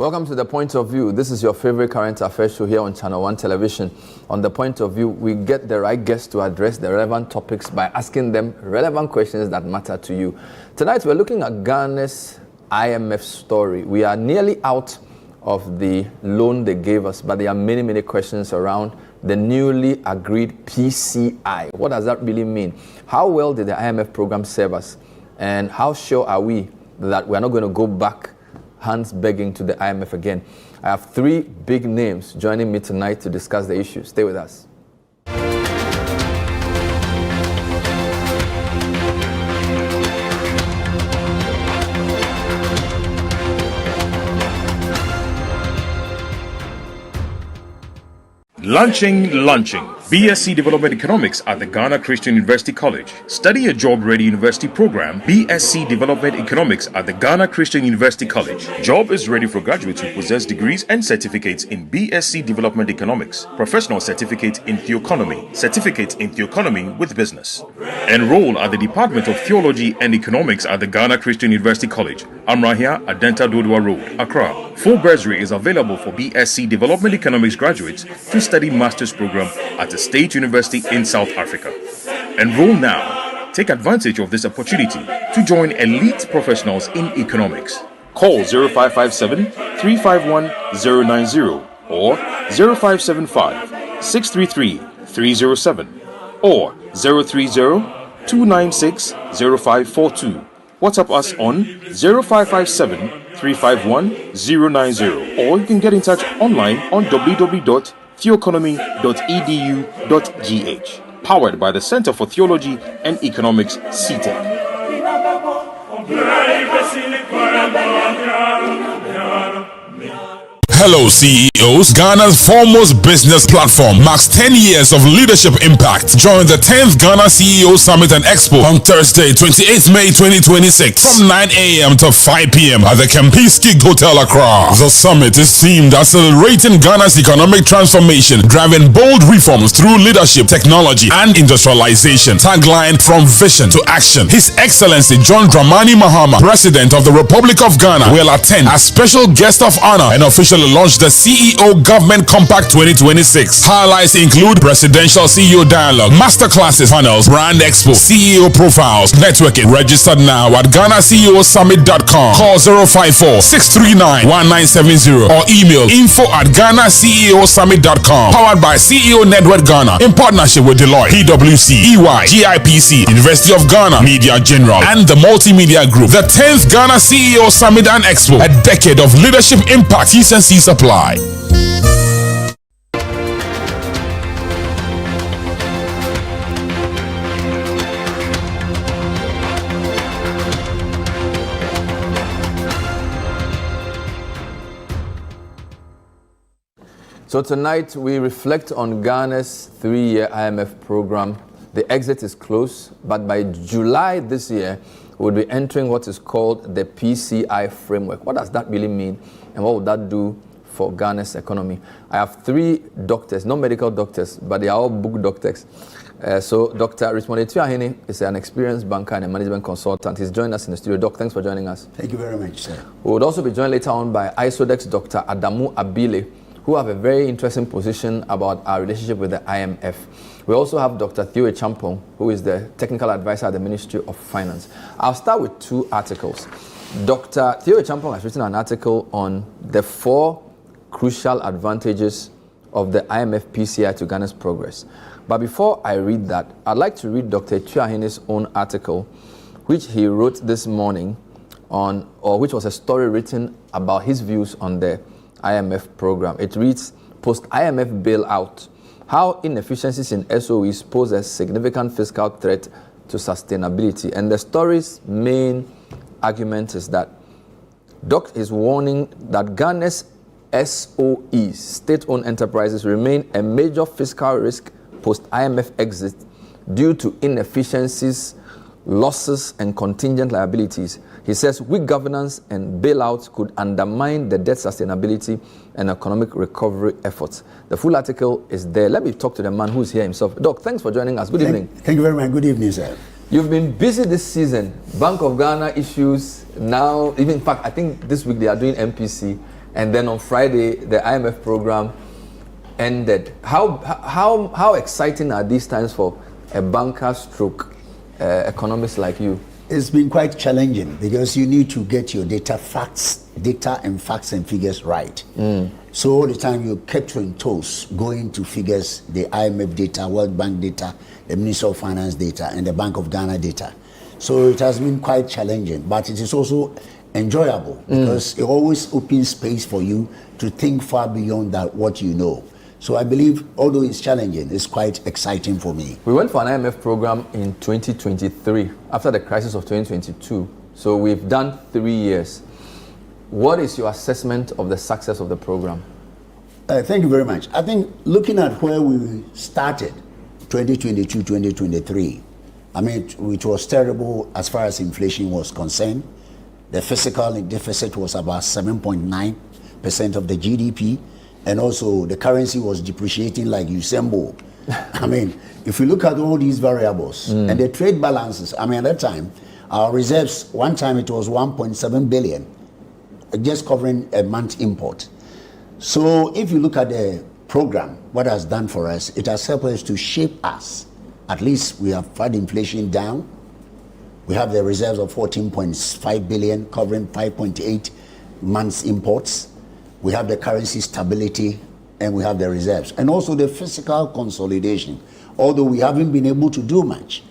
Welcome to The Point of View. This is your favorite current affairs show here on Channel 1 Television. On The Point of View, we get the right guests to address the relevant topics by asking them relevant questions that matter to you. Tonight, we're looking at Ghana's IMF story. We are nearly out of the loan they gave us, but there are many, many questions around the newly agreed PCI. What does that really mean? How well did the IMF program serve us? And how sure are we that we're not going to go back hands begging to the IMF again? I have three big names joining me tonight to discuss the issue. Stay with us. Launching. BSc Development Economics at the Ghana Christian University College. Study a job-ready university program, BSc Development Economics at the Ghana Christian University College. Job is ready for graduates who possess degrees and certificates in BSc Development Economics, professional certificate in Theoeconomy, certificate in Theoeconomy with business. Enroll at the Department of Theology and Economics at the Ghana Christian University College, Amrahia, Adenta Dodua Road, Accra. Full bursary is available for BSc Development Economics graduates to study master's program at the State University in South Africa. Enroll now. Take advantage of this opportunity to join elite professionals in economics. Call 0557 351 090 or 0575 633 307 or 030 296 0542. WhatsApp us on 0557 351 090 or you can get in touch online on www.theoeconomy.edu.gh. Powered by the Center for Theology and Economics, CTEC. Hello CEOs, Ghana's foremost business platform marks 10 years of leadership impact. Join the 10th Ghana CEO Summit and Expo on Thursday, 28th May 2026 from 9 a.m. to 5 p.m. at the Kempinski Hotel Accra. The summit is themed Accelerating Ghana's Economic Transformation, Driving Bold Reforms Through Leadership, Technology and Industrialization. Tagline, From Vision to Action. His Excellency John Dramani Mahama, President of the Republic of Ghana, will attend as special guest of honor and officially launch the CEO Government Compact 2026. Highlights include presidential CEO dialogue, masterclasses, panels, brand expo, CEO profiles, networking. Registered now at GhanaCEOSummit.com. Call 054-639-1970 or email info@GhanaCEOSummit.com. Powered by CEO Network Ghana in partnership with Deloitte, PwC, EY, GIPC, University of Ghana, Media General, and the Multimedia Group. The 10th Ghana CEO Summit and Expo, a decade of leadership impact. T&C supply. So tonight we reflect on Ghana's 3-year IMF program. The exit is close, but by July this year, we'll be entering what is called the PCI framework. What does that really mean, and what would that do for Ghana's economy? I have three doctors, not medical doctors, but they are all book doctors. So Dr. Richmond Etuahene is an experienced banker and a management consultant. He's joined us in the studio. Doc, thanks for joining us. Thank you very much, sir. We would also be joined later on by ISODEX Dr. Adamu Abile, who have a very interesting position about our relationship with the IMF. We also have Dr. Theo Champong, who is the technical advisor at the Ministry of Finance. I'll start with two articles. Dr. Theo Champong has written an article on the 4 crucial advantages of the IMF PCI to Ghana's progress. But before I read that, I'd like to read Dr. Etuahene's own article, which he wrote this morning on, or which was a story written about his views on the IMF program. It reads, Post-IMF bailout, how inefficiencies in SOEs pose a significant fiscal threat to sustainability. And the story's main argument is that Doc is warning that Ghana's SOEs, state-owned enterprises, remain a major fiscal risk post-IMF exit due to inefficiencies, losses, and contingent liabilities. He says weak governance and bailouts could undermine the debt sustainability and economic recovery efforts. The full article is there. Let me talk to the man who's here himself. Doc, thanks for joining us. Good evening. Thank you very much. Good evening, sir. You've been busy this season. Bank of Ghana issues now, even in fact, I think this week they are doing MPC. and then on Friday the IMF program ended. How exciting are these times for a banker stroke economist like you? It's been quite challenging because you need to get your data and facts and figures right. So all the time you're kept on toes going to figures, the IMF data, World Bank data, the Ministry of Finance data, and the Bank of Ghana data. So it has been quite challenging, but it is also enjoyable because it always opens space for you to think far beyond that what you know. So I believe, although it's challenging, it's quite exciting for me. We went for an IMF program in 2023 after the crisis of 2022. So we've done 3 years. What is your assessment of the success of the program? Thank you very much. I think looking at where we started, 2022, 2023, I mean, it was terrible as far as inflation was concerned. The fiscal deficit was about 7.9% of the GDP. And also the currency was depreciating like Usain Bolt. I mean, if you look at all these variables and the trade balances, I mean, at that time, our reserves, one time it was 1.7 billion, just covering a month's import. So if you look at the program, what it has done for us, it has helped us to shape us. At least we have had inflation down. We have the reserves of 14.5 billion covering 5.8 months imports. We have the currency stability and we have the reserves. And also the fiscal consolidation. Although we haven't been able to do much,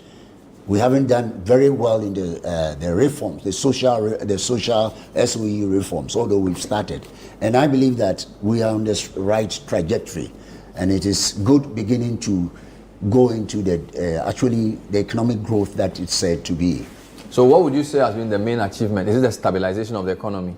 we haven't done very well in the reforms, the social SOE reforms, although we've started. And I believe that we are on this right trajectory. And it is good beginning to go into actually the economic growth that it's said to be. So what would you say has been the main achievement? Is it the stabilization of the economy?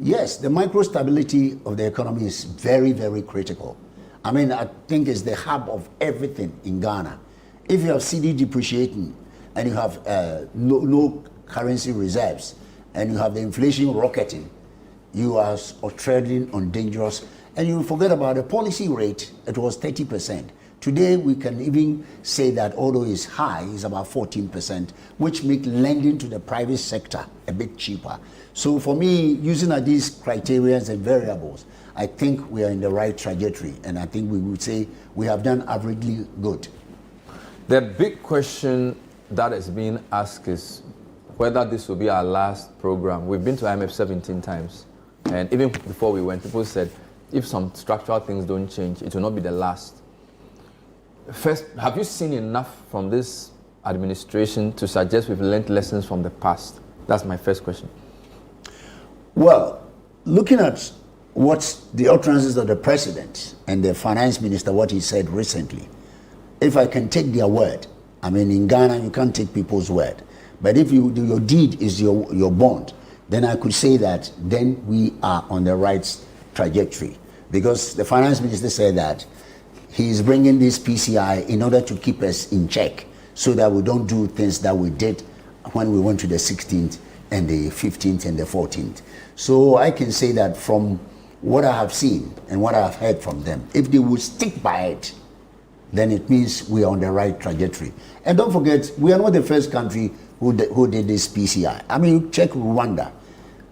Yes, the micro stability of the economy is very, very critical. I mean, I think it's the hub of everything in Ghana. If you have CD depreciating and you have no currency reserves and you have the inflation rocketing, you are treading on dangerous, and you forget about the policy rate, it was 30%. Today, we can even say that although it's high, it's about 14%, which makes lending to the private sector a bit cheaper. So for me, using these criteria and variables, I think we are in the right trajectory. And I think we would say we have done averagely good. The big question that is being asked is whether this will be our last program. We've been to IMF 17 times. And even before we went, people said, if some structural things don't change, it will not be the last. First, have you seen enough from this administration to suggest we've learned lessons from the past? That's my first question. Well, looking at what the utterances of the president and the finance minister, what he said recently, if I can take their word, I mean, in Ghana, you can't take people's word. But if your deed is your bond, then I could say that then we are on the right trajectory. Because the finance minister said that he is bringing this PCI in order to keep us in check so that we don't do things that we did when we went to the 16th and the 15th and the 14th. So I can say that from what I have seen and what I have heard from them, if they would stick by it, then it means we are on the right trajectory. And don't forget, we are not the first country who did this PCI. I mean, check Rwanda.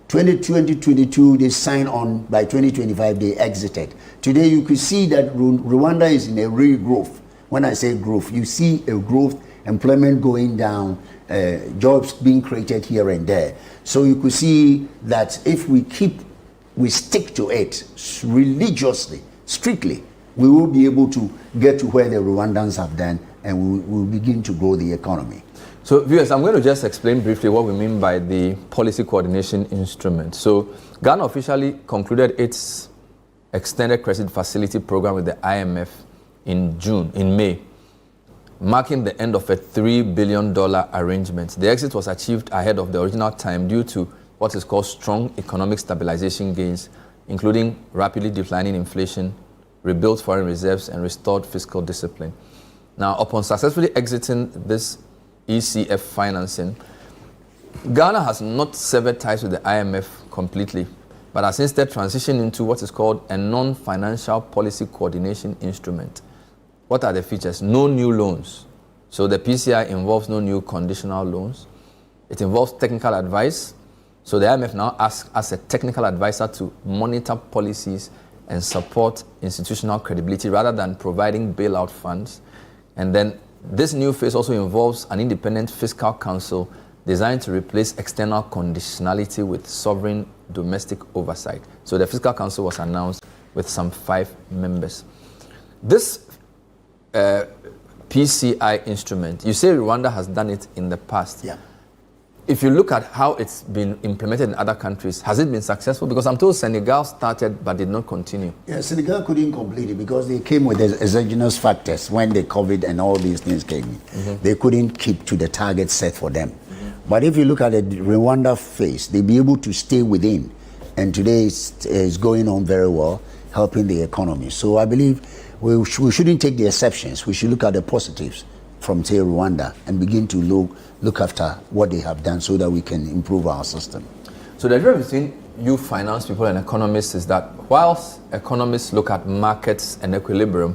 2022, they signed on. By 2025, they exited. Today, you could see that Rwanda is in a real growth. When I say growth, you see a growth, employment going down, jobs being created here and there. So you could see that if we stick to it religiously, strictly, we will be able to get to where the Rwandans have done, and we will begin to grow the economy. So viewers, I'm going to just explain briefly what we mean by the policy coordination instrument. So Ghana officially concluded its extended credit facility program with the IMF in May, marking the end of a $3 billion arrangement. The exit was achieved ahead of the original time due to what is called strong economic stabilization gains, including rapidly declining inflation, rebuilt foreign reserves, and restored fiscal discipline. Now, upon successfully exiting this ECF financing, Ghana has not severed ties with the IMF completely, but has instead transitioned into what is called a non-financial policy coordination instrument. What are the features? No new loans. So the PCI involves no new conditional loans. It involves technical advice. So the IMF now asks as a technical advisor to monitor policies and support institutional credibility rather than providing bailout funds. And then this new phase also involves an independent fiscal council designed to replace external conditionality with sovereign domestic oversight. So the fiscal council was announced with some 5 members. This PCI instrument, you say Rwanda has done it in the past. Yeah. If you look at how it's been implemented in other countries, has it been successful? Because I'm told Senegal started but did not continue. Yeah, Senegal couldn't complete it because they came with exogenous factors when the COVID and all these things came in. Mm-hmm. They couldn't keep to the target set for them. Mm-hmm. But if you look at the Rwanda phase, they'll be able to stay within. And today it's going on very well, helping the economy. So I believe we shouldn't take the exceptions. We should look at the positives from, say, Rwanda and begin to look after what they have done so that we can improve our system. So the difference between you finance people and economists is that whilst economists look at markets and equilibrium,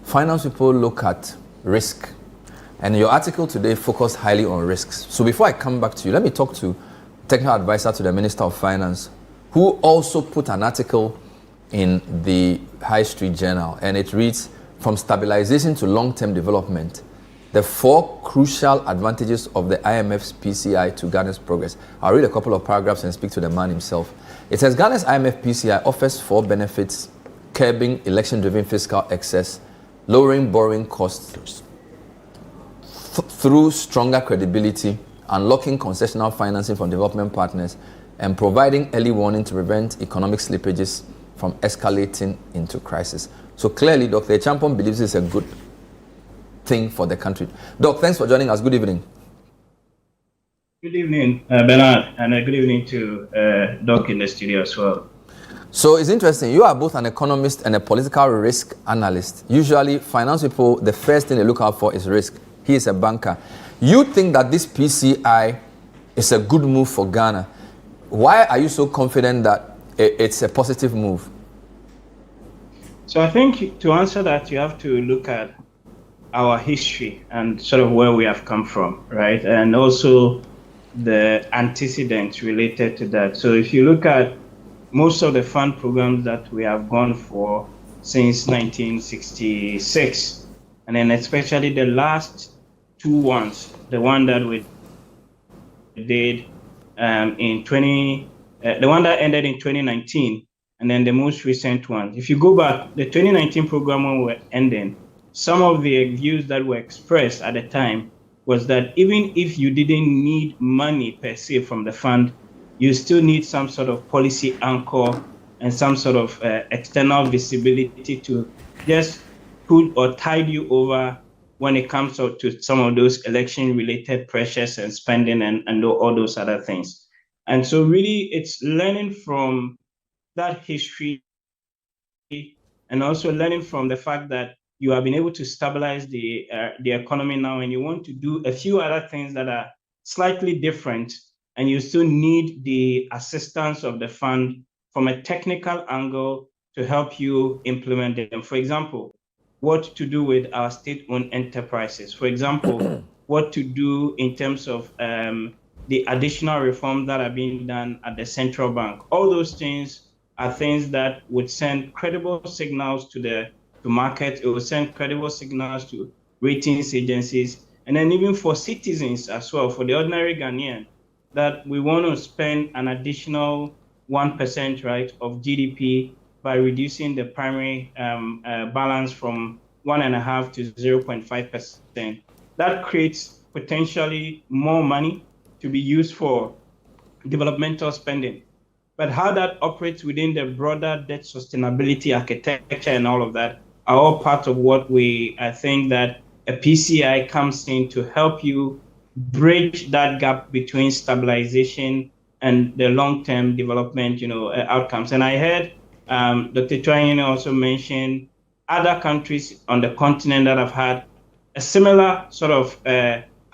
finance people look at risk. And your article today focused highly on risks. So before I come back to you, let me talk to technical advisor to the Minister of Finance, who also put an article in the High Street Journal, and it reads, "From stabilization to long-term development, the 4 crucial advantages of the IMF's PCI to Ghana's progress." I'll read a couple of paragraphs and speak to the man himself. It says, Ghana's IMF PCI offers 4 benefits: curbing election-driven fiscal excess, lowering borrowing costs through stronger credibility, unlocking concessional financing from development partners, and providing early warning to prevent economic slippages from escalating into crisis. So clearly, Dr. Champon believes it's a good thing for the country. Doc, thanks for joining us. Good evening. Good evening, Bernard, and good evening to Doc in the studio as well. So it's interesting. You are both an economist and a political risk analyst. Usually, finance people, the first thing they look out for is risk. He is a banker. You think that this PCI is a good move for Ghana. Why are you so confident that it's a positive move? So I think to answer that, you have to look at our history and sort of where we have come from, right? And also the antecedents related to that. So if you look at most of the fund programs that we have gone for since 1966, and then especially the last 2 ones, the one that we did the one that ended in 2019, and then the most recent one. If you go back, the 2019 program when we were ending, some of the views that were expressed at the time was that even if you didn't need money per se from the fund, you still need some sort of policy anchor and some sort of external visibility to just put or tide you over when it comes to some of those election-related pressures and spending and all those other things. And so really it's learning from that history and also learning from the fact that you have been able to stabilize the economy now, and you want to do a few other things that are slightly different, and you still need the assistance of the fund from a technical angle to help you implement them. For example, what to do with our state-owned enterprises. For example, what to do in terms of the additional reforms that are being done at the central bank. All those things are things that would send credible signals to market. It will send credible signals to ratings agencies, and then even for citizens as well, for the ordinary Ghanaian, that we want to spend an additional 1%, right, of GDP by reducing the primary balance from 1.5% to 0.5%. That creates potentially more money to be used for developmental spending. But how that operates within the broader debt sustainability architecture and all of that are all part of what I think that a PCI comes in to help you bridge that gap between stabilization and the long-term development, outcomes. And I heard Dr. Chouaine also mention other countries on the continent that have had a similar sort of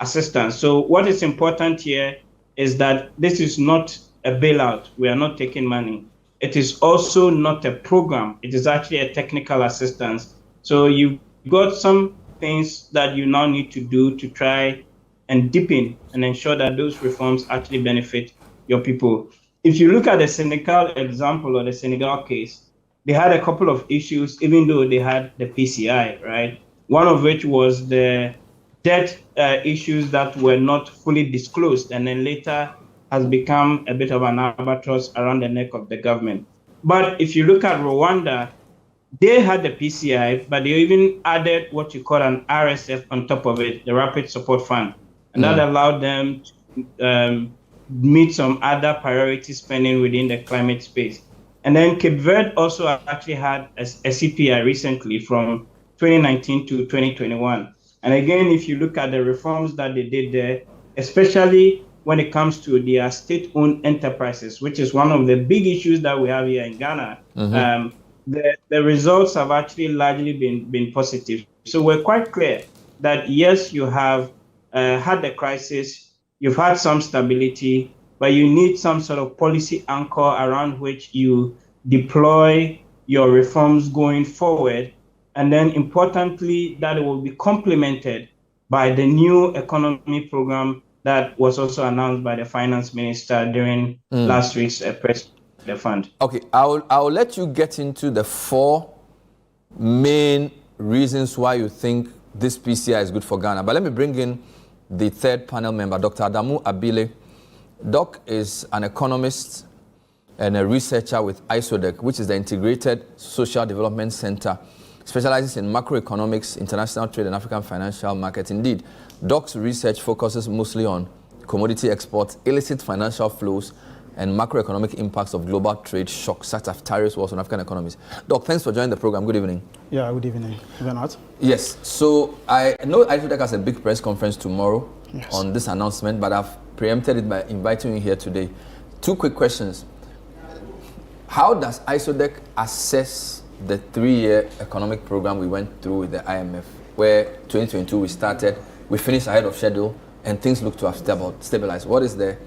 assistance. So what is important here is that this is not a bailout. We are not taking money. It is also not a program. It is actually a technical assistance. So you've got some things that you now need to do to try and deepen and ensure that those reforms actually benefit your people. If you look at the Senegal example or the Senegal case, they had a couple of issues, even though they had the PCI, right? One of which was the debt issues that were not fully disclosed, and then later has become a bit of an albatross around the neck of the government. But if you look at Rwanda, they had the PCI, but they even added what you call an RSF on top of it, the Rapid Support Fund. And that allowed them to meet some other priority spending within the climate space. And then Cape Verde also actually had a CPI recently from 2019 to 2021. And again, if you look at the reforms that they did there, especially when it comes to their state-owned enterprises, which is one of the big issues that we have here in Ghana, the results have actually largely been positive. So we're quite clear that yes, you have had the crisis, you've had some stability, but you need some sort of policy anchor around which you deploy your reforms going forward. And then importantly, that it will be complemented by the new economy program that was also announced by the finance minister during last week's press the fund. Okay, I'll let you get into the 4 main reasons why you think this PCI is good for Ghana. But let me bring in the third panel member, Dr. Adamu Abile. Doc is an economist and a researcher with ISODEC, which is the Integrated Social Development Center, specializes in macroeconomics, international trade, and African financial markets. Indeed, Doc's research focuses mostly on commodity exports, illicit financial flows, and macroeconomic impacts of global trade shocks, such as tariffs, wars on African economies. Doc, thanks for joining the program. Good evening. Yeah, good evening. Bernard. Yes, so I know ISODEC has a big press conference tomorrow on this announcement, but I've preempted it by inviting you here today. 2 quick questions. How does ISODEC assess the 3-year economic program we went through with the IMF, where 2022 we started, we finished ahead of schedule, and things look to have stabilized? What is the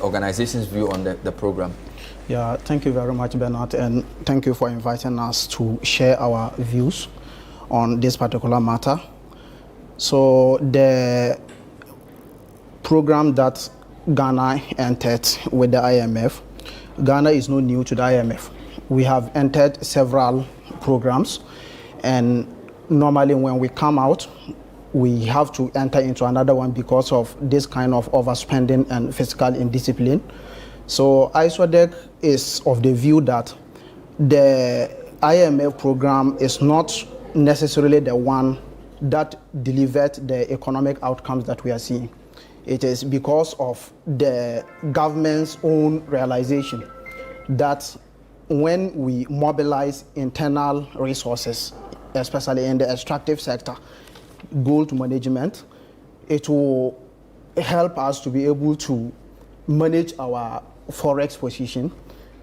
organization's view on the program? Yeah, thank you very much, Bernard, and thank you for inviting us to share our views on this particular matter. So the program that Ghana entered with the IMF, Ghana is not new to the IMF. We have entered several programs, and normally when we come out, we have to enter into another one because of this kind of overspending and fiscal indiscipline. So ISODEC is of the view that the IMF program is not necessarily the one that delivered the economic outcomes that we are seeing. It is because of the government's own realization that when we mobilize internal resources, especially in the extractive sector, gold management, it will help us to be able to manage our forex position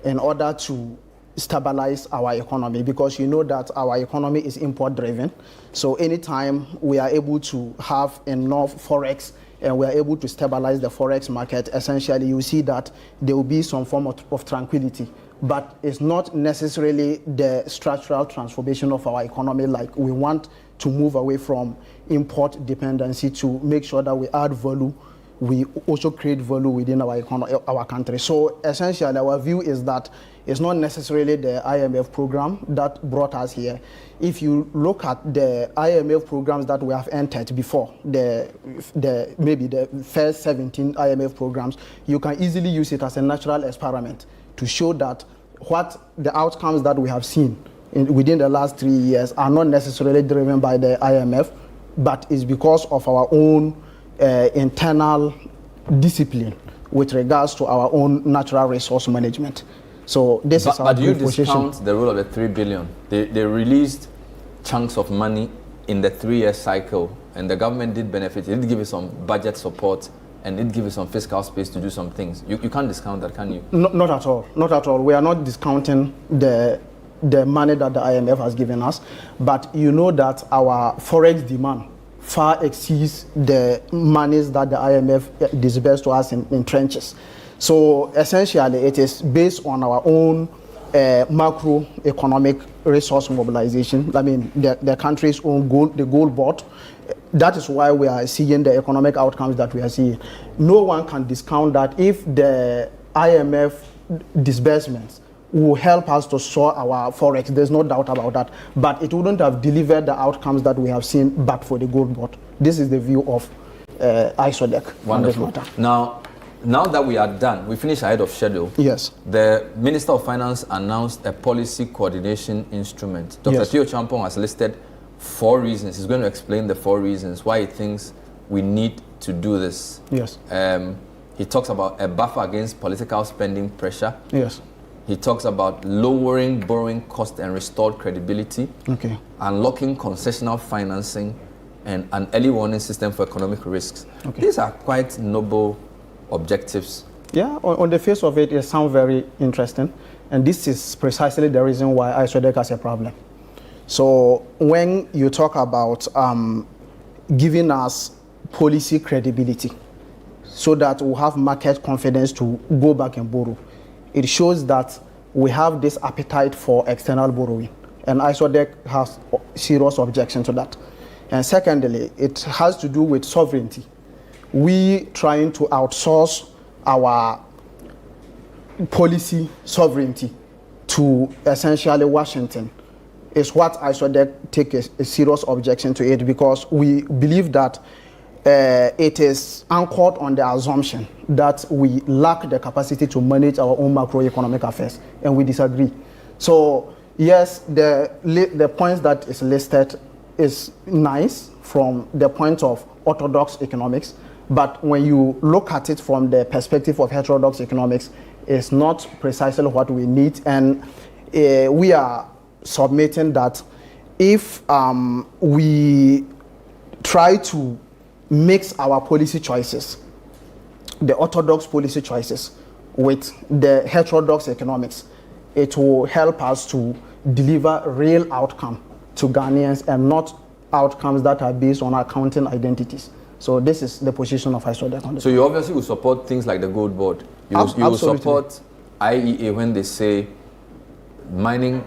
in order to stabilize our economy, because you know that our economy is import driven. So anytime we are able to have enough forex and we are able to stabilize the forex market, essentially you see that there will be some form of tranquility. But it's not necessarily the structural transformation of our economy. Like, we want to move away from import dependency to make sure that we add value. We also create value within our economy, our country. So essentially, our view is that it's not necessarily the IMF program that brought us here. If you look at the IMF programs that we have entered before, maybe the first 17 IMF programs, you can easily use it as a natural experiment to show that what the outcomes that we have seen within the last 3 years are not necessarily driven by the IMF, but is because of our own internal discipline with regards to our own natural resource management. So this is our But do you position. discount the role of the 3 billion? They released chunks of money in the 3-year cycle, and the government did benefit. It did give you some budget support, and it give you some fiscal space to do some things. You can't discount that, can you? No, not at all. Not at all. We are not discounting the money that the IMF has given us, but you know that our forex demand far exceeds the monies that the IMF disbursed to us in trenches. So essentially, it is based on our own macroeconomic resource mobilization. I mean, the country's own goal, the goal board. That is why we are seeing the economic outcomes that we are seeing. No one can discount that if the IMF disbursements will help us to soar our forex. There's no doubt about that. But it wouldn't have delivered the outcomes that we have seen but for the gold board. This is the view of ISODEC on this matter. Now that we are done, we finished ahead of schedule. Yes. The Minister of Finance announced a policy coordination instrument. Dr. Yes. Theo Champong has listed 4 reasons. He's going to explain the 4 reasons why he thinks we need to do this. Yes. He talks about a buffer against political spending pressure. Yes. He talks about lowering borrowing cost and restored credibility. Okay. Unlocking concessional financing and an early warning system for economic risks. Okay. These are quite noble objectives. Yeah, on the face of it, it sounds very interesting. And this is precisely the reason why ISODEC has a problem. So when you talk about giving us policy credibility so that we have market confidence to go back and borrow, it shows that we have this appetite for external borrowing. And ISODEC has serious objection to that. And secondly, it has to do with sovereignty. We trying to outsource our policy sovereignty to essentially Washington is what ISODEC take a serious objection to it, because we believe that it is anchored on the assumption that we lack the capacity to manage our own macroeconomic affairs, and we disagree. So yes, the points that is listed is nice from the point of orthodox economics, but when you look at it from the perspective of heterodox economics, it's not precisely what we need. And we are submitting that if we try to mix our policy choices, the orthodox policy choices, with the heterodox economics, it will help us to deliver real outcome to Ghanaians and not outcomes that are based on accounting identities. So this is the position of ISODEC on this. So you obviously will support things like the gold board. You will support IEA when they say mining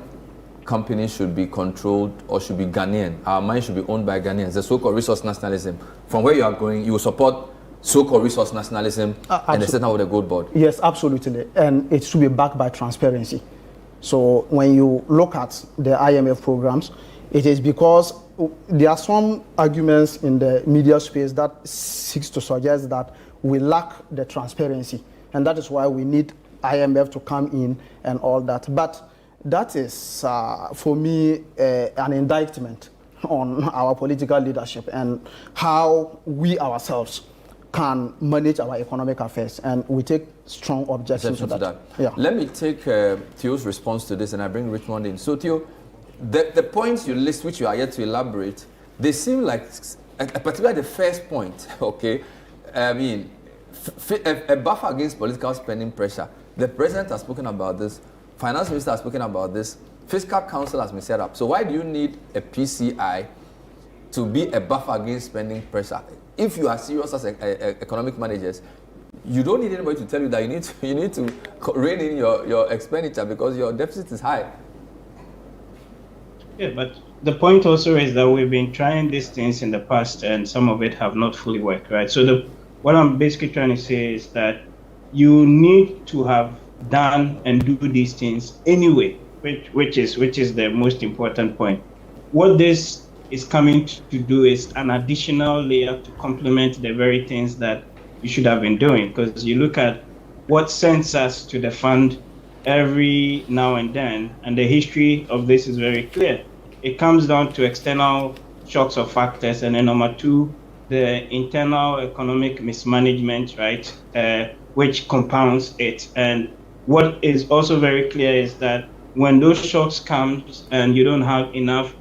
companies should be controlled or should be Ghanaian. Our mine should be owned by Ghanaians. The so-called resource nationalism. From where you are going, you will support so-called resource nationalism and the setup of the gold board. Yes, absolutely. And it should be backed by transparency. So when you look at the IMF programs, it is because there are some arguments in the media space that seeks to suggest that we lack the transparency, and that is why we need IMF to come in and all that. But that is, for me, an indictment on our political leadership and how we ourselves can manage our economic affairs, and we take strong objection to that. Yeah. Let me take Theo's response to this, and I bring Richmond in. So Theo, the points you list, which you are yet to elaborate, they seem like, particularly the first point, okay? I mean, a buffer against political spending pressure. The president has spoken about this, finance minister has spoken about this, fiscal council has been set up. So why do you need a PCI to be a buffer against spending pressure? If you are serious as economic managers, you don't need anybody to tell you that you need to rein in your expenditure because your deficit is high. Yeah, but the point also is that we've been trying these things in the past and some of it have not fully worked, right? So what I'm basically trying to say is that you need to have done and do these things anyway, which is the most important point. What this is coming to do is an additional layer to complement the very things that you should have been doing, because you look at what sends us to the fund every now and then, and the history of this is very clear. It comes down to external shocks or factors, and then number 2, the internal economic mismanagement, right, which compounds it. And what is also very clear is that when those shocks come and you don't have enough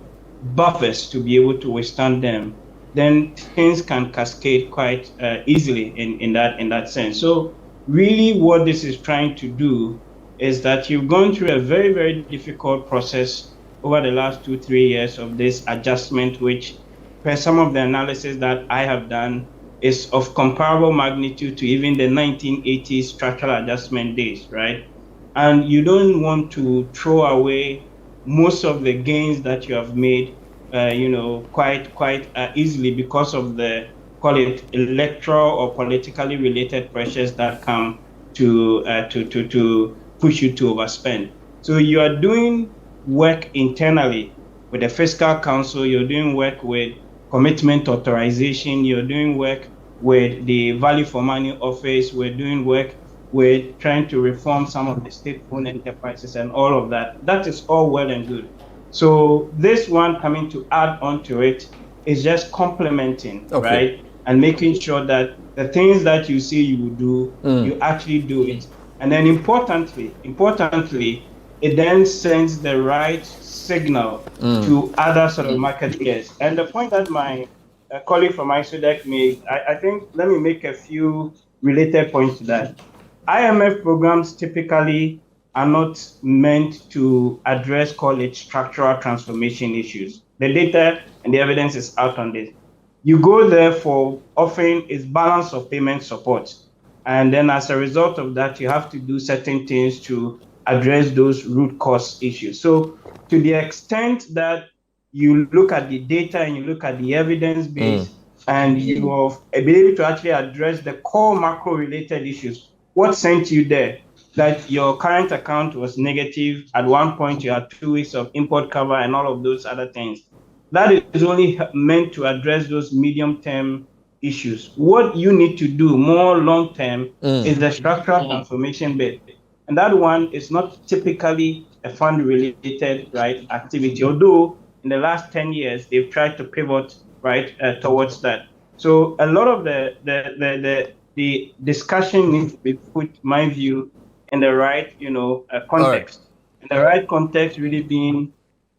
buffers to be able to withstand them, then things can cascade quite easily in that sense. So really what this is trying to do is that you've gone through a very, very difficult process over the last 2-3 years of this adjustment, which per some of the analysis that I have done is of comparable magnitude to even the 1980s structural adjustment days, right? and you don't want to throw away most of the gains that you have made, quite easily because of the, call it, electoral or politically related pressures that come to push you to overspend. So you are doing work internally with the Fiscal Council, you're doing work with commitment authorization, you're doing work with the Value for Money Office, we're doing work with trying to reform some of the state-owned enterprises and all of that. That is all well and good. So this one coming to add on to it is just complementing, right? And making sure that the things that you say you will do, you actually do it. And then importantly, it then sends the right signal to other sort of market players. And the point that my colleague from ISODEC made, I think, let me make a few related points to that. IMF programs typically are not meant to address, call it, structural transformation issues. The data and the evidence is out on this. You go there for often is balance of payment support. And then as a result of that, you have to do certain things to address those root cause issues. So to the extent that you look at the data and you look at the evidence base and you have ability to actually address the core macro related issues, what sent you there? That your current account was negative. At one point, you had 2 weeks of import cover and all of those other things. That is only meant to address those medium-term issues. What you need to do more long-term is the structural transformation bit. And that one is not typically a fund-related, right, activity, although in the last 10 years, they've tried to pivot, right, towards that. So a lot of the discussion needs to be put, my view, in the right, context. Right. In the right context really being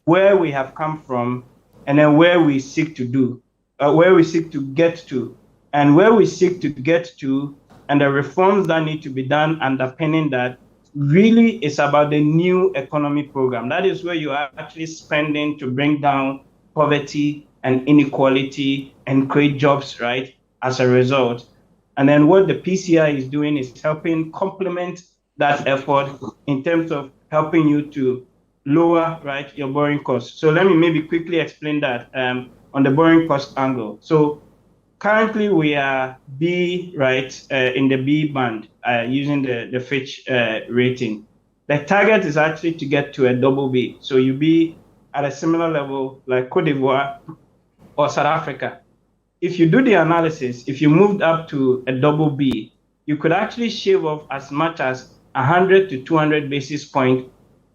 where we have come from and then where we seek to do, where we seek to get to. And where we seek to get to and the reforms that need to be done underpinning that really is about the new economy program. That is where you are actually spending to bring down poverty and inequality and create jobs, right, as a result. And then what the PCI is doing is helping complement that effort in terms of helping you to lower, right, your borrowing costs. So let me maybe quickly explain that on the borrowing cost angle. So currently we are B, right, in the B band using the Fitch rating. The target is actually to get to a double B. So you be at a similar level like Cote d'Ivoire or South Africa. If you do the analysis, if you moved up to a double B, you could actually shave off as much as 100 to 200 basis points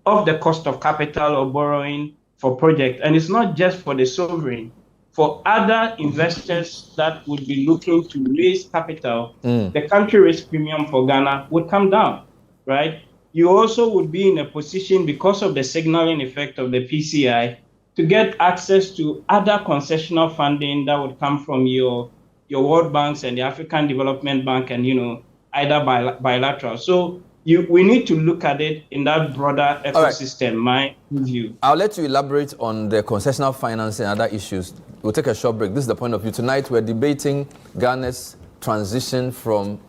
of the cost of capital or borrowing for project. And it's not just for the sovereign. For other investors that would be looking to raise capital, the country risk premium for Ghana would come down, right? You also would be in a position, because of the signaling effect of the PCI, to get access to other concessional funding that would come from your World Banks and the African Development Bank and, either bilateral. So we need to look at it in that broader ecosystem, my view. I'll let you elaborate on the concessional financing and other issues. We'll take a short break. This is the point of view. Tonight, we're debating Ghana's transition from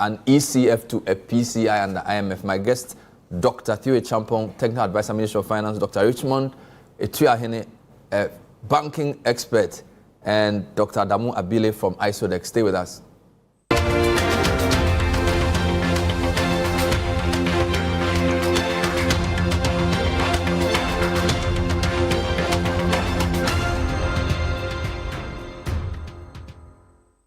an ECF to a PCI and the IMF. My guest, Dr. Theo Champong, Technical Advisor, Ministry of Finance, Dr. Richmond Etuahene, a banking expert, and Dr. Adamu Abile from ISODEC. Stay with us.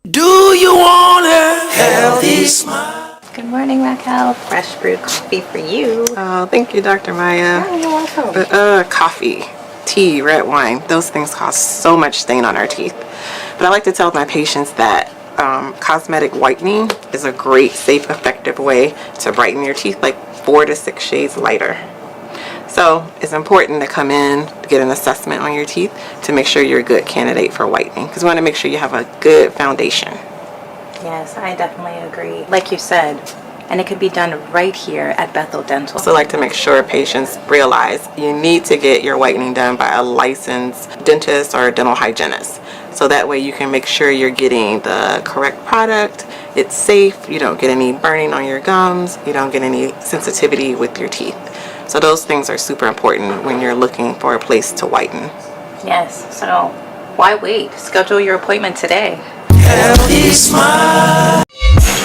Do you want a healthy smile? Good morning, Raquel. Fresh brewed coffee for you. Oh, thank you, Dr. Maya. Oh, you're welcome. But, coffee, tea, red wine, those things cause so much stain on our teeth. But I like to tell my patients that cosmetic whitening is a great, safe, effective way to brighten your teeth, like 4 to 6 shades lighter. So it's important to come in to get an assessment on your teeth to make sure you're a good candidate for whitening, because we want to make sure you have a good foundation. Yes, I definitely agree. Like you said, and it could be done right here at Bethel Dental. Also like to make sure patients realize you need to get your whitening done by a licensed dentist or a dental hygienist. So that way you can make sure you're getting the correct product It's safe, you don't get any burning on your gums, you don't get any sensitivity with your teeth. So those things are super important when you're looking for a place to whiten. Yes, so why wait? Schedule your appointment today. Healthy smile.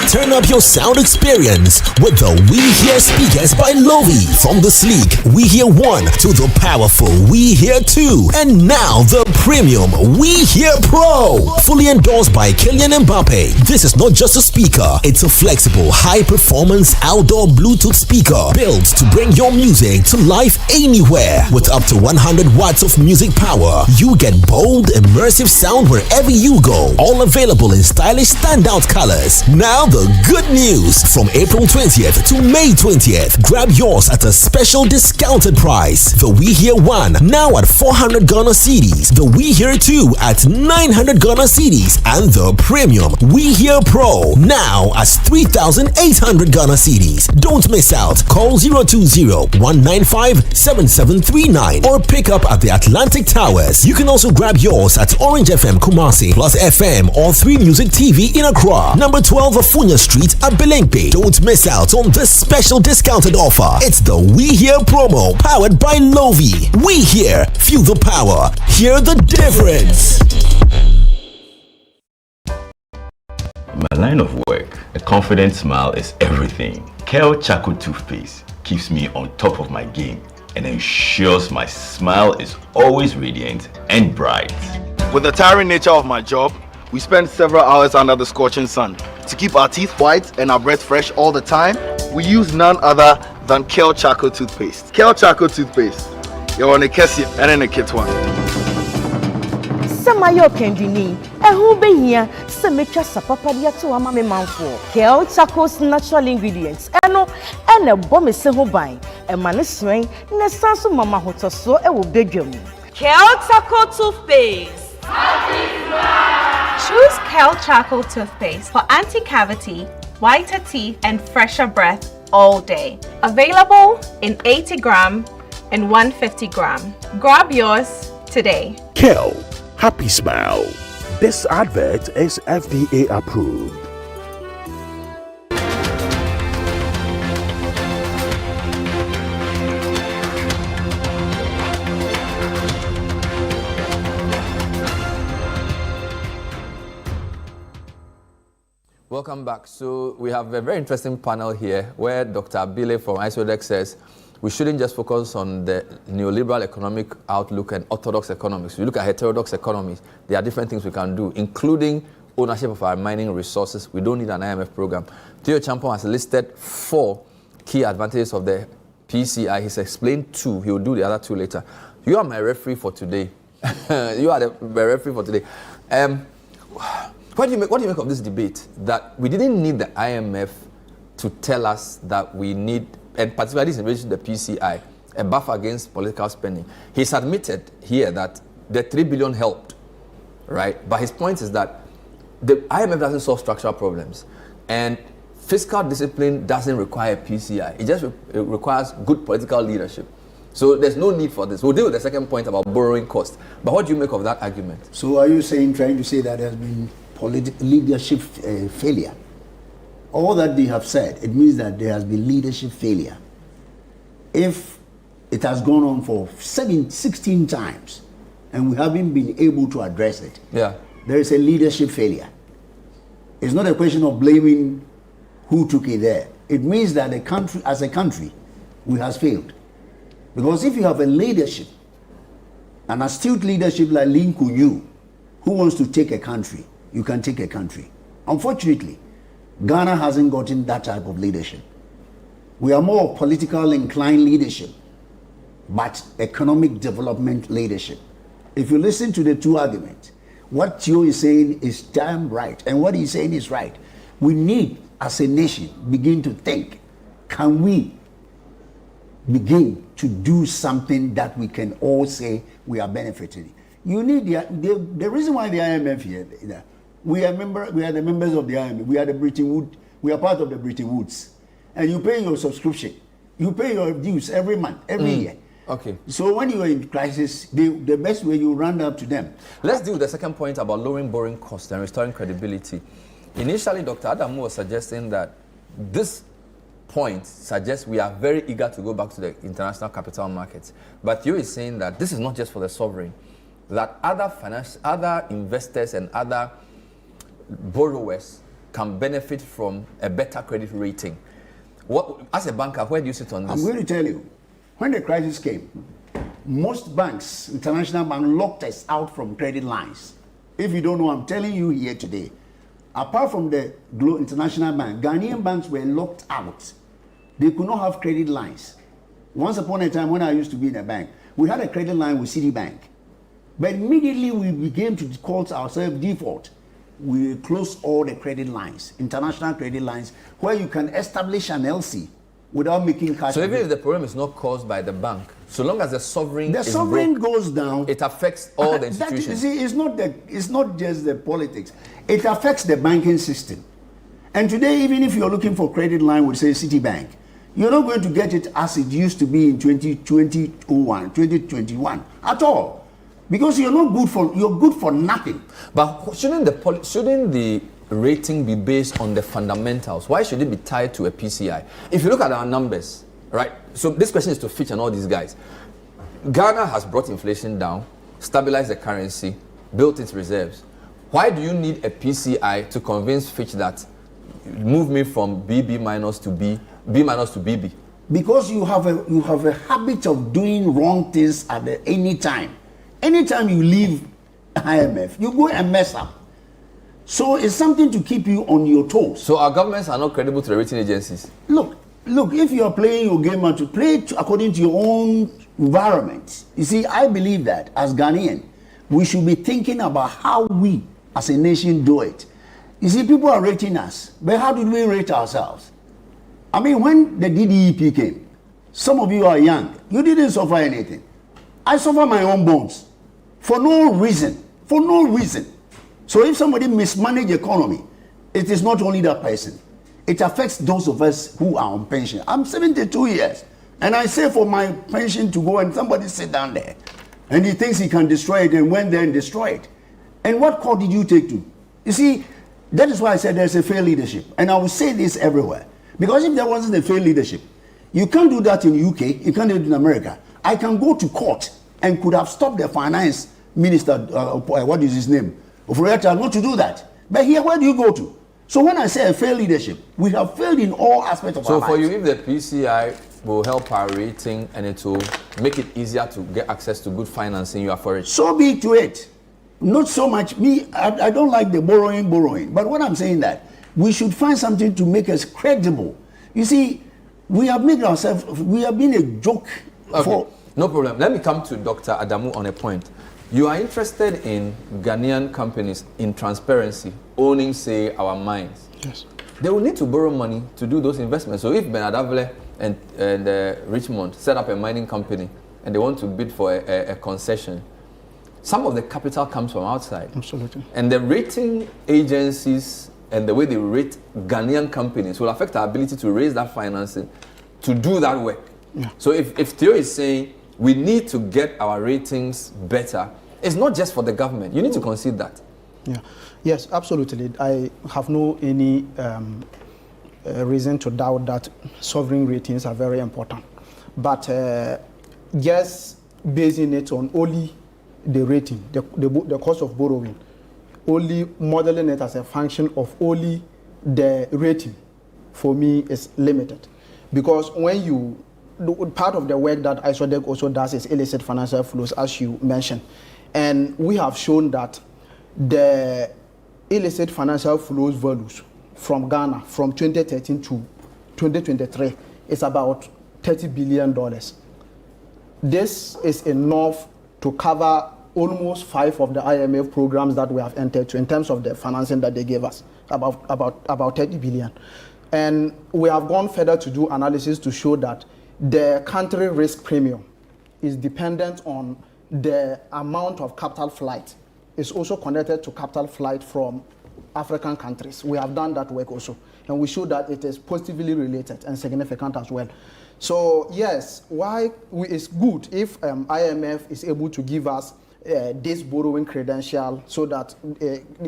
Turn up your sound experience with the We Hear speakers by Lovi. From the sleek We Hear 1 to the powerful We Hear 2. And now the premium We Hear Pro. Fully endorsed by Kylian Mbappe. This is not just a speaker. It's a flexible, high-performance outdoor Bluetooth speaker built to bring your music to life anywhere. With up to 100 watts of music power, you get bold, immersive sound wherever you go. All available in stylish standout colors. Now the good news. From April 20th to May 20th, grab yours at a special discounted price. The We Hear 1 now at 400 Ghana cedis. The We Hear 2 at 900 Ghana cedis. And the premium We Hear Pro now at 3,800 Ghana cedis. Don't miss out. Call 020-195-7739 or pick up at the Atlantic Towers. You can also grab yours at Orange FM Kumasi, Plus FM or 3 Music TV in Accra. Number 12 Afunya Street at Belengpe. Don't miss out on this special discounted offer. It's the We Hear promo powered by Lovi. We Hear, feel the power, hear the difference. My line of work, a confident smile is everything. Kale Charcoal Toothpaste keeps me on top of my game and ensures my smile is always radiant and bright. With the tiring nature of my job, we spend several hours under the scorching sun. To keep our teeth white and our breath fresh all the time, we use none other than Kale Charcoal Toothpaste. Kale Charcoal Toothpaste. You're on a Kessie and in a kit one. Samayo Kendini, who be here, Semetra Sapapadia to Amame Manfo, Kale Charcoal's natural ingredients, and a bomb is so by a man is swing, Nesasu Mama Hotoso, a will beg you. Kale Charcoal Toothpaste. Choose Kale Charcoal Toothpaste for anti-cavity, whiter teeth, and fresher breath all day. Available in 80 gram and 150 gram. Grab yours today. Kale, happy smile. This advert is FDA approved. Welcome back. So we have a very interesting panel here where Dr. Abile from ISODEX says we shouldn't just focus on the neoliberal economic outlook and orthodox economics. We look at heterodox economies. There are different things we can do, including ownership of our mining resources. We don't need an IMF program. Theo Champon has listed 4 key advantages of the PCI. He's explained 2. He will do the other 2 later. You are my referee for today. You are my referee for today. What do you make of this debate that we didn't need the IMF to tell us that we need, and particularly in relation to the PCI, a buffer against political spending? He's admitted here that the 3 billion helped, right? But his point is that the IMF doesn't solve structural problems, and fiscal discipline doesn't require PCI. It just requires good political leadership. So there's no need for this. We'll deal with the second point about borrowing cost. But what do you make of that argument? So are you trying to say that there has been leadership failure? All that they have said, it means that there has been leadership failure. If it has gone on for 16 times and we haven't been able to address it, there is a leadership failure. It's not a question of blaming who took it there. It means that the country, as a country, we have failed. Because if you have a leadership, an astute leadership like Lee Kuan Yew, who wants to take a country, you can take a country. Unfortunately, Ghana hasn't gotten that type of leadership. We are more of political inclined leadership, but economic development leadership. If you listen to the 2 arguments, what Theo is saying is damn right, and what he's saying is right. We need, as a nation, begin to think, can we begin to do something that we can all say we are benefiting? You need the reason why the IMF here, we are the members of the IMF. We are we are part of the Bretton Woods, and you pay your subscription, you pay your dues every month, every year. Okay. So when you are in crisis, the best way you run up to them. Let's deal with the second point about lowering borrowing costs and restoring credibility. Initially, Dr. Adamu was suggesting that this point suggests we are very eager to go back to the international capital markets. But you is saying that this is not just for the sovereign, that other investors and other borrowers can benefit from a better credit rating. What, as a banker, where do you sit on this? I'm going to tell you, when the crisis came, most banks, international banks, locked us out from credit lines. If you don't know, I'm telling you here today. Apart from the international bank, Ghanaian banks were locked out. They could not have credit lines. Once upon a time, when I used to be in a bank, we had a credit line with Citibank. But immediately we began to call ourselves default. We closed all the credit lines, international credit lines, where you can establish an LC without making cash. So even if the problem is not caused by the bank, so long as the sovereign goes down, it affects all the institutions. You see, it's not just the politics. It affects the banking system. And today, even if you're looking for credit line with, say, Citibank, you're not going to get it as it used to be in 2021 at all. Because you're good for nothing. But shouldn't the rating be based on the fundamentals? Why should it be tied to a PCI? If you look at our numbers, right? So this question is to Fitch and all these guys. Ghana has brought inflation down, stabilized the currency, built its reserves. Why do you need a PCI to convince Fitch that move me from BB minus to B minus to BB? Because you have a habit of doing wrong things at any time. Anytime you leave IMF, you go and mess up. So it's something to keep you on your toes. So our governments are not credible to the rating agencies? Look, if you are playing your game, to play it according to your own environment. You see, I believe that as Ghanaian, we should be thinking about how we as a nation do it. You see, people are rating us, but how did we rate ourselves? I mean, when the DDEP came, some of you are young, you didn't suffer anything. I suffer my own bones for no reason. So if somebody mismanage the economy, it is not only that person. It affects those of us who are on pension. I'm 72 years, and I say for my pension to go and somebody sit down there, and he thinks he can destroy it and went there and destroy it. And what court did you take to? You see, that is why I said there's a fair leadership. And I will say this everywhere. Because if there wasn't a fair leadership, you can't do that in UK, you can't do it in America. I can go to court and could have stopped the finance minister, what is his name, not to do that. But here, where do you go to? So when I say a fair leadership, we have failed in all aspects of our lives. So for you, if the PCI will help our rating and it will make it easier to get access to good financing, you are for it? So be to it. Not so much me, I don't like the borrowing. But what I'm saying that we should find something to make us credible. You see, we have made ourselves, we have been a joke for... No problem. Let me come to Dr. Adamu on a point. You are interested in Ghanaian companies in transparency, owning, say, our mines. Yes. They will need to borrow money to do those investments. So if Bernard Avle and Richmond set up a mining company and they want to bid for a concession, some of the capital comes from outside. Absolutely. And the rating agencies and the way they rate Ghanaian companies will affect our ability to raise that financing to do that work. Yeah. So if Theo is saying we need to get our ratings better, it's not just for the government. You need to concede that. Yeah. Yes, absolutely. I have no any reason to doubt that sovereign ratings are very important. But just basing it on only the rating, the cost of borrowing, only modeling it as a function of only the rating, for me is limited. Because when you, part of the work that ISODEC also does is illicit financial flows, as you mentioned. And we have shown that the illicit financial flows values from Ghana from 2013 to 2023 is about $30 billion. This is enough to cover almost 5 of the IMF programs that we have entered to in terms of the financing that they gave us, about 30 billion. And we have gone further to do analysis to show that the country risk premium is dependent on the amount of capital flight. It's also connected to capital flight from African countries. We have done that work also, and we show that it is positively related and significant as well. So yes, it's good if IMF is able to give us this borrowing credential so that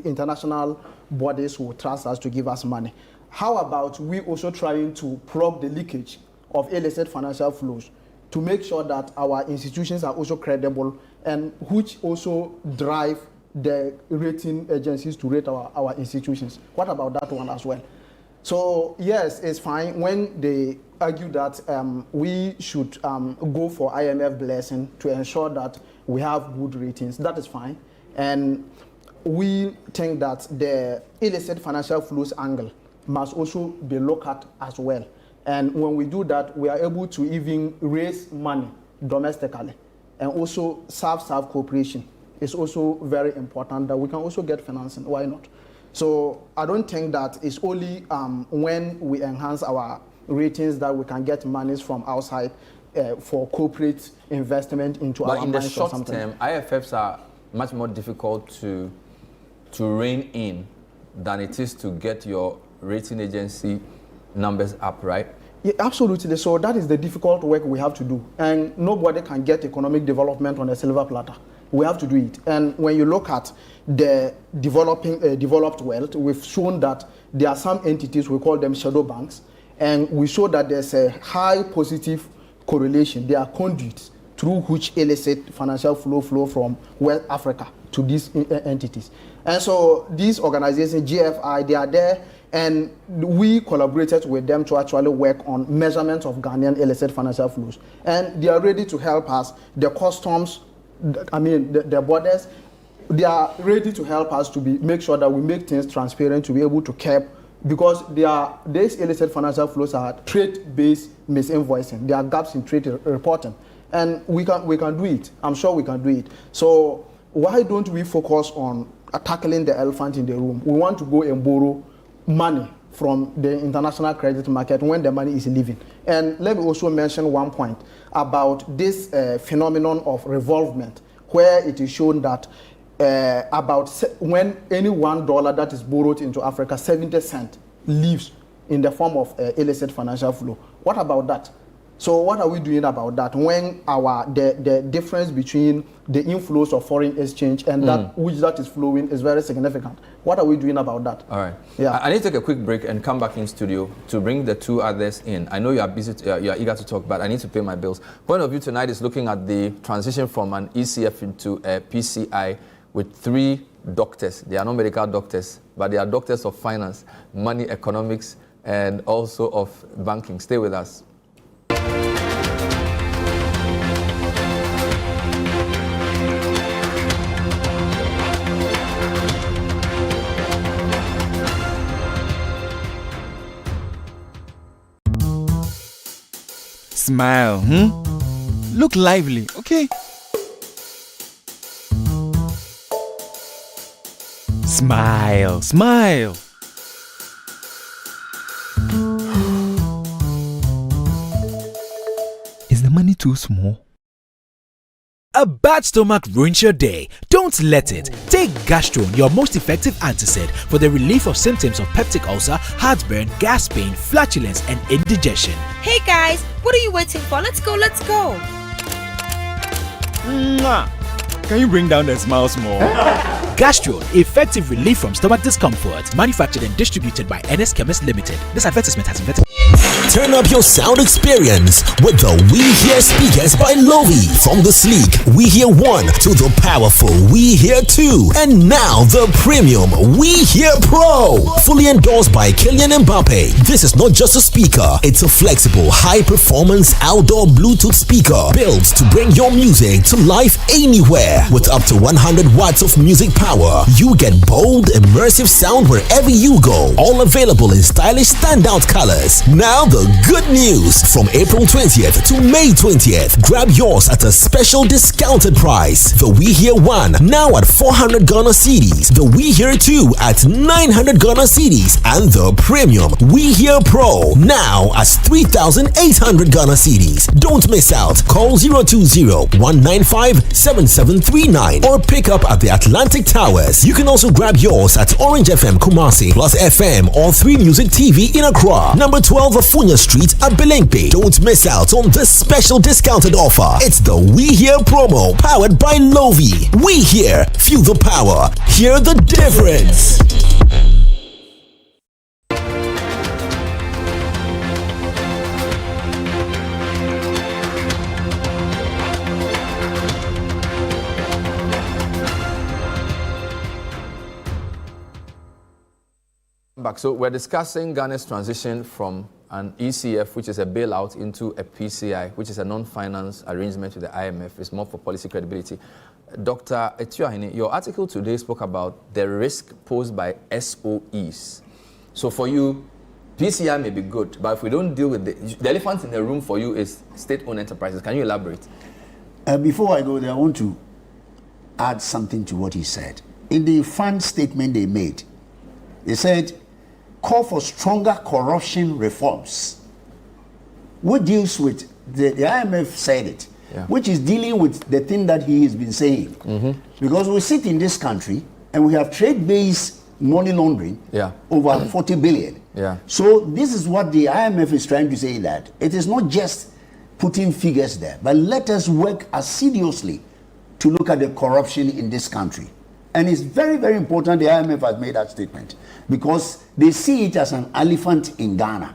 international bodies will trust us to give us money. How about we also trying to plug the leakage of illicit financial flows to make sure that our institutions are also credible, and which also drive the rating agencies to rate our institutions? What about that one as well? So yes, it's fine when they argue that we should go for IMF blessing to ensure that we have good ratings. That is fine. And we think that the illicit financial flows angle must also be looked at as well. And when we do that, we are able to even raise money domestically. And also self-serve cooperation is also very important, that we can also get financing. Why not? So I don't think that it's only when we enhance our ratings that we can get monies from outside for corporate investment into our mines. But in the short term, IFFs are much more difficult to rein in than it is to get your rating agency numbers up, right? Yeah, absolutely. So that is the difficult work we have to do. And nobody can get economic development on a silver platter. We have to do it. And when you look at the developed world, we've shown that there are some entities, we call them shadow banks, and we show that there's a high positive correlation. There are conduits through which illicit financial flow from West Africa to these entities. And so these organizations, GFI, they are there, and we collaborated with them to actually work on measurement of Ghanaian illicit financial flows. And they are ready to help us. The customs, the borders, they are ready to help us to make sure that we make things transparent, to be able to curb, because these illicit financial flows are trade-based misinvoicing. There are gaps in trade reporting, and we can do it. I'm sure we can do it. So why don't we focus on tackling the elephant in the room? We want to go and borrow money from the international credit market when the money is leaving. And let me also mention one point about this phenomenon of revolvement, where it is shown that when any $1 that is borrowed into Africa, 70 cents leaves in the form of illicit financial flow. What about that? So what are we doing about that when the difference between the inflows of foreign exchange and that is flowing is very significant? What are we doing about that? All right. Yeah. I need to take a quick break and come back in studio to bring the two others in. I know you are busy, you are eager to talk, but I need to pay my bills. Point of view tonight is looking at the transition from an ECF into a PCI with 3 doctors. They are not medical doctors, but they are doctors of finance, money, economics, and also of banking. Stay with us. Smile, Look lively, okay? Smile, smile. Is the money too small? A bad stomach ruins your day. Don't let it. Take Gastron, your most effective antacid, for the relief of symptoms of peptic ulcer, heartburn, gas pain, flatulence, and indigestion. Hey guys, what are you waiting for? Let's go, let's go. Mwah. Can you bring down the smile small? Gastron, effective relief from stomach discomfort. Manufactured and distributed by NS Chemist Limited. This advertisement has been vetted. Turn up your sound experience with the We Hear speakers by Lovi. From the sleek We Hear 1 to the powerful We Hear 2. And now the premium We Hear Pro. Fully endorsed by Kylian Mbappe. This is not just a speaker, it's a flexible, high-performance outdoor Bluetooth speaker built to bring your music to life anywhere. With up to 100 watts of music power, you get bold, immersive sound wherever you go. All available in stylish standout colors. Now the good news. From April 20th to May 20th, grab yours at a special discounted price. The We Hear 1 now at 400 Ghana cedis. The We Hear 2 at 900 Ghana cedis. And the premium We Hear Pro now at 3,800 Ghana cedis. Don't miss out. Call 020-195-7739 or pick up at the Atlantic Towers. You can also grab yours at Orange FM Kumasi, Plus FM, or 3 Music TV in Accra. Number 12 of Funya Junior Street at Belengpe. Don't miss out on this special discounted offer. It's the We Here promo powered by Lovi. We Here, feel the power, hear the difference. Back. So we're discussing Ghana's transition from an ECF, which is a bailout, into a PCI, which is a non-finance arrangement with the IMF. It's more for policy credibility. Dr. Etiuahene, your article today spoke about the risk posed by SOEs. So for you, PCI may be good, but if we don't deal with the elephant in the room for you is state-owned enterprises. Can you elaborate? Before I go there, I want to add something to what he said. In the fund statement they made, they said, call for stronger corruption reforms. What deals with, the IMF said it, which is dealing with the thing that he has been saying. Because we sit in this country and we have trade-based money laundering over 40 billion. So this is what the IMF is trying to say, that it is not just putting figures there, but let us work assiduously to look at the corruption in this country. And it's very, very important the IMF has made that statement, because they see it as an elephant in Ghana.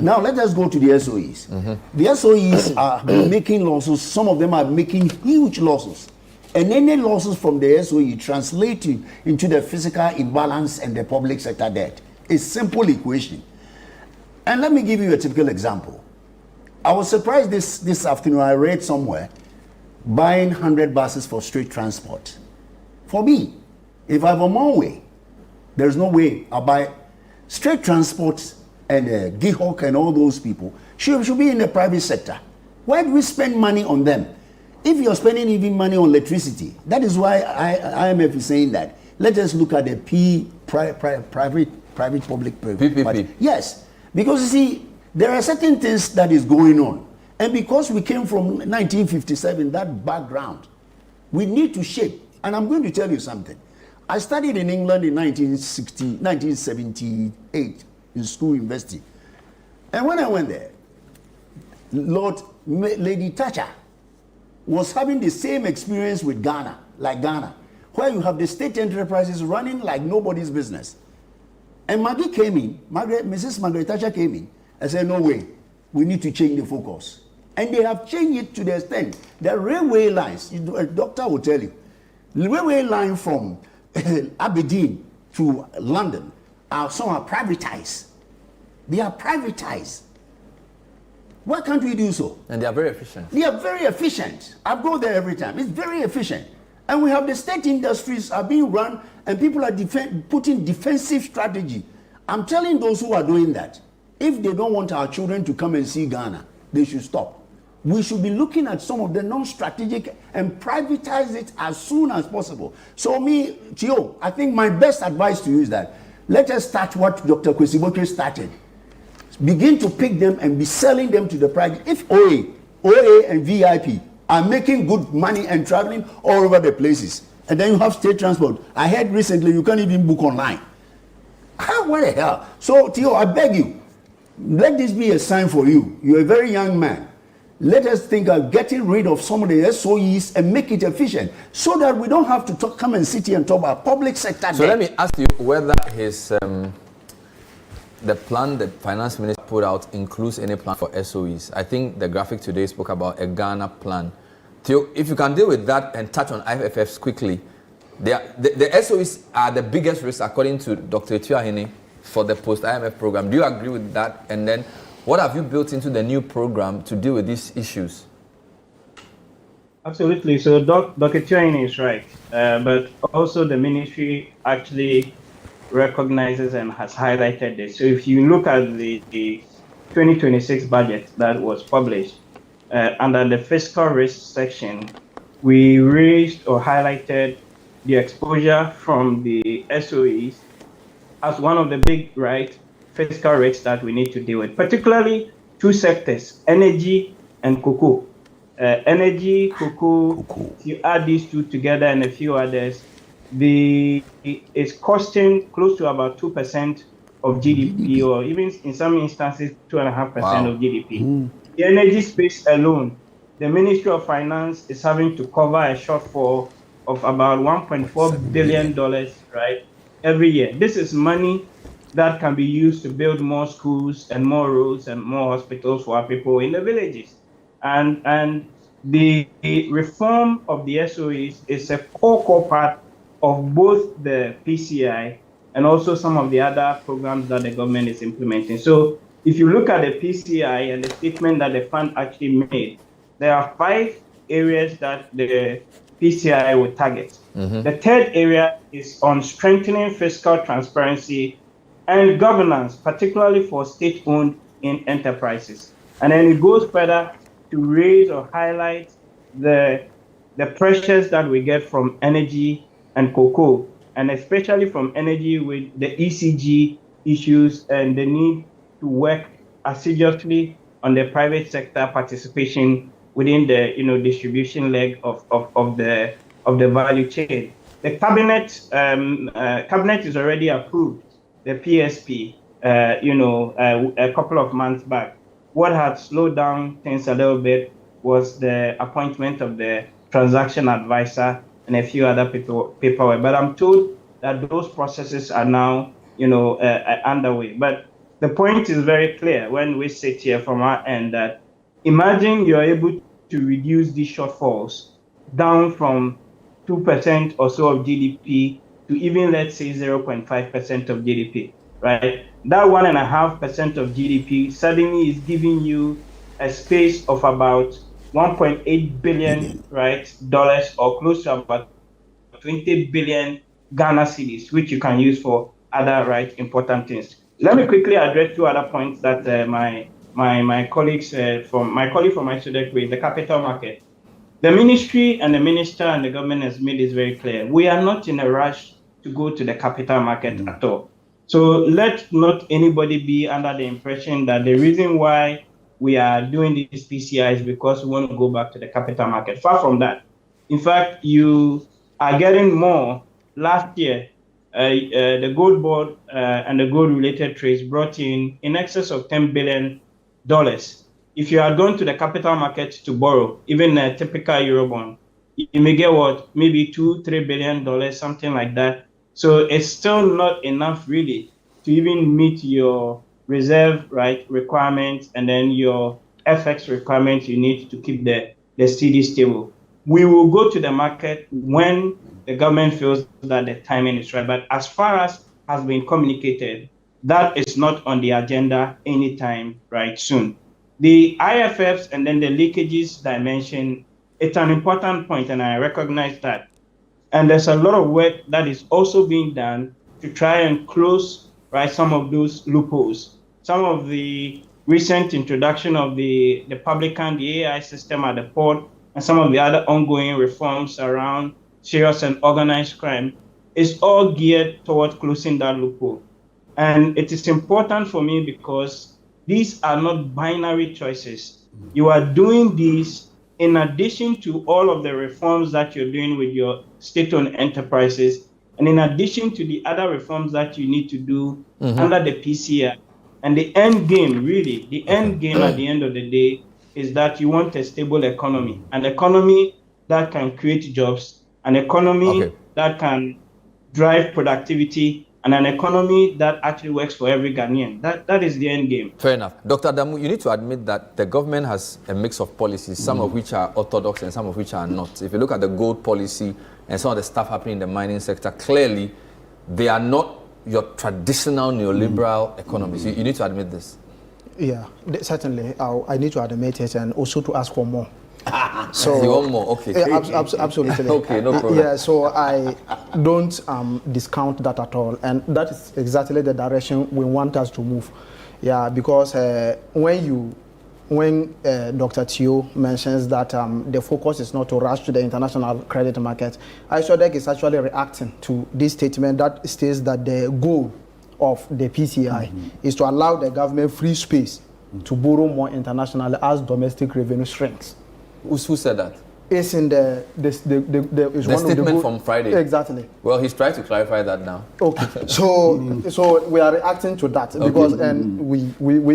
Now let us go to the SOEs. The SOEs are making losses. Some of them are making huge losses. And any losses from the SOE translating into the fiscal imbalance and the public sector debt. It's simple equation. And let me give you a typical example. I was surprised this afternoon. I read somewhere buying 100 buses for street transport. For me, if I have a more way, there's no way I'll buy street transport, and GIHOC and all those people should be in the private sector. Why do we spend money on them? If you're spending even money on electricity, that is why IMF is saying that. Let us look at the private-public PPP. Yes, because you see, there are certain things that is going on. And because we came from 1957, that background, we need to shape. And I'm going to tell you something. I studied in England in 1978 in school university. And when I went there, Lady Thatcher was having the same experience with Ghana, where you have the state enterprises running like nobody's business. And Maggie came in, Mrs. Margaret Thatcher came in and said, no way, we need to change the focus. And they have changed it to the extent that railway lines, a doctor will tell you, the railway line from Aberdeen to London some are privatized. They are privatized. Why can't we do so? And they are very efficient. They are very efficient. I go there every time. It's very efficient. And we have the state industries are being run, and people are putting defensive strategy. I'm telling those who are doing that, if they don't want our children to come and see Ghana, they should stop. We should be looking at some of the non-strategic and privatize it as soon as possible. So me, Tio, I think my best advice to you is that let us start what Dr. Kwesiboke started. Begin to pick them and be selling them to the private. If OA and VIP are making good money and traveling all over the places, and then you have state transport. I heard recently you can't even book online. What the hell? So Tio, I beg you, let this be a sign for you. You're a very young man. Let us think of getting rid of some of the SOEs and make it efficient, so that we don't have to come and sit here and talk about public sector debt. So let me ask you whether the plan that finance minister put out includes any plan for SOEs. I think the graphic today spoke about a Ghana plan. Theo, if you can deal with that and touch on IFFs quickly, the SOEs are the biggest risk according to Dr. Etiuahene for the post-IMF program. Do you agree with that? And then what have you built into the new program to deal with these issues? Absolutely. So Dr. Etiuahene is right. But also the ministry actually recognizes and has highlighted this. So if you look at the 2026 budget that was published, under the fiscal risk section, we raised or highlighted the exposure from the SOEs as one of the big fiscal risks that we need to deal with, particularly two sectors, energy and cocoa. Energy, cocoa, if you add these two together and a few others, it's costing close to about 2% of GDP, or even in some instances 2.5% Wow. of GDP. The energy space alone, the Ministry of Finance is having to cover a shortfall of about $1.4 billion, right, every year. This is money that can be used to build more schools and more roads and more hospitals for our people in the villages. And the reform of the SOEs is a core part of both the PCI and also some of the other programs that the government is implementing. So if you look at the PCI and the statement that the fund actually made, there are 5 areas that the PCI will target. The third area is on strengthening fiscal transparency and governance, particularly for state-owned enterprises. And then it goes further to raise or highlight the pressures that we get from energy and cocoa, and especially from energy with the ECG issues and the need to work assiduously on the private sector participation within the distribution leg of the value chain. The cabinet is already approved the PSP a couple of months back. What had slowed down things a little bit was the appointment of the transaction advisor and a few other paperwork. But I'm told that those processes are now underway. But the point is very clear when we sit here from our end that imagine you're able to reduce these shortfalls down from 2% or so of GDP to even, let's say, 0.5% of GDP, right? That 1.5% of GDP suddenly is giving you a space of about $1.8 billion, right, dollars, or close to about 20 billion Ghana cedis, which you can use for other, right, important things. Let me quickly address 2 other points that my colleagues from ISODEC raised, the capital market. The ministry and the minister and the government has made this very clear. We are not in a rush to go to the capital market at all. So let not anybody be under the impression that the reason why we are doing this PCI is because we want to go back to the capital market. Far from that. In fact, you are getting more. Last year, the gold board and the gold-related trades brought in excess of $10 billion. If you are going to the capital market to borrow, even a typical Eurobond, you may get what? Maybe $2-3 billion, something like that. So it's still not enough really to even meet your reserve, right, requirements and then your FX requirements you need to keep the CD stable. We will go to the market when the government feels that the timing is right. But as far as has been communicated, that is not on the agenda anytime right soon. The IFFs and then the leakages dimension, it's an important point, and I recognize that. And there's a lot of work that is also being done to try and close, right, some of those loopholes. Some of the recent introduction of the publican, the AI system at the port, and some of the other ongoing reforms around serious and organized crime is all geared towards closing that loophole. And it is important for me because these are not binary choices. You are doing these in addition to all of the reforms that you're doing with your state-owned enterprises, and in addition to the other reforms that you need to do under the PCI. And the end game, really, the end game at the end of the day is that you want a stable economy, an economy that can create jobs, an economy that can drive productivity, and an economy that actually works for every Ghanaian. That is the end game. Fair enough. Dr. Adamu, you need to admit that the government has a mix of policies, some of which are orthodox and some of which are not. If you look at the gold policy and some of the stuff happening in the mining sector, clearly they are not your traditional neoliberal economies. You need to admit this. Yeah, certainly. I need to admit it and also to ask for more. So you want more? Okay. Yeah, absolutely. Okay, no problem. Yeah, so I don't discount that at all, and that is exactly the direction we want us to move. Yeah, because when Dr. Tio mentions that the focus is not to rush to the international credit market, ISODEC is actually reacting to this statement that states that the goal of the PCI is to allow the government free space to borrow more internationally as domestic revenue shrinks. Who said that? It's in the statement from Friday. Exactly. Well, he's trying to clarify that now. Okay. So we are reacting to that because we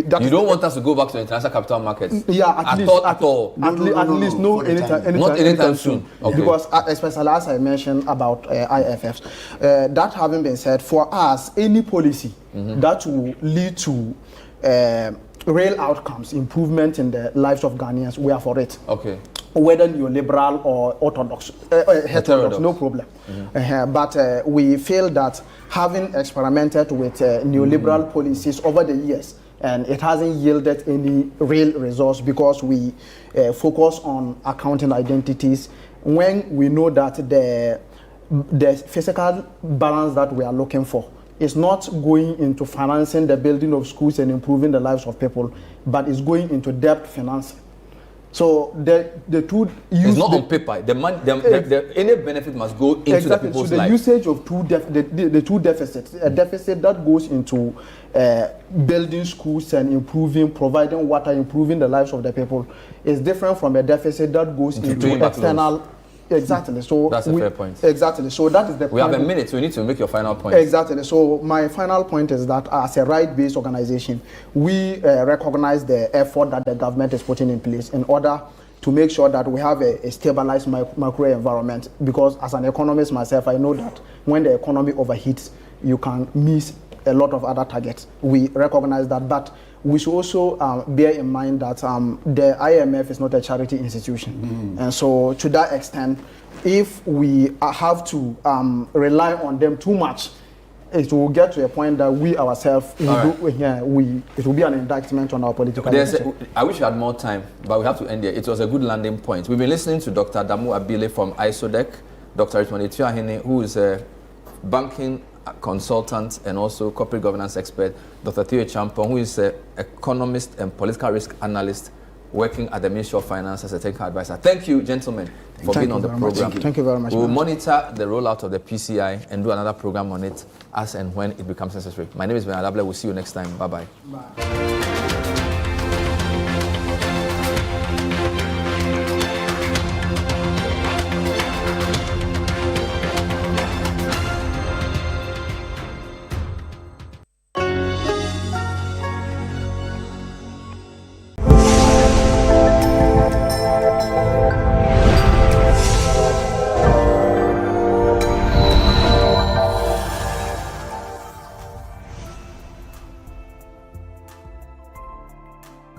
that you don't want us to go back to the international capital markets. Yeah, at least not anytime soon. Okay. Because especially as I mentioned about IFFs, that having been said, for us, any policy that will lead to real outcomes, improvement in the lives of Ghanaians, we are for it. Okay. Whether neoliberal or orthodox, heterodox, no problem. But we feel that having experimented with neoliberal policies over the years, and it hasn't yielded any real results because we focus on accounting identities when we know that the physical balance that we are looking for is not going into financing the building of schools and improving the lives of people, but is going into debt financing. So the two use it's not on paper. The money, any benefit must go into the people's lives. So the usage of the two deficits, a deficit that goes into building schools and providing water, improving the lives of the people, is different from a deficit that goes into external. Exactly. So that's a fair point. Exactly. So that is the. We have a minute, so you need to make your final point. Exactly. So my final point is that as a right-based organization, we recognize the effort that the government is putting in place in order to make sure that we have a stabilized macro environment. Because as an economist myself, I know that when the economy overheats, you can miss a lot of other targets. We recognize that, but we should also bear in mind that the IMF is not a charity institution. And so to that extent, if we have to rely on them too much, it will get to a point that we ourselves, it will be an indictment on our political leadership. I wish we had more time, but we have to end here. It was a good landing point. We've been listening to Dr. Adamu Abile from ISODEC, Dr. Richmond Etuahene, who is a banking consultant and also corporate governance expert, Dr. Theo Champong, who is an economist and political risk analyst working at the Ministry of Finance as a technical advisor. Thank you, gentlemen, for being on the program. Thank you very much. We'll monitor the rollout of the PCI and do another program on it as and when it becomes necessary. My name is Ben Adable. We'll see you next time. Bye-bye. Bye.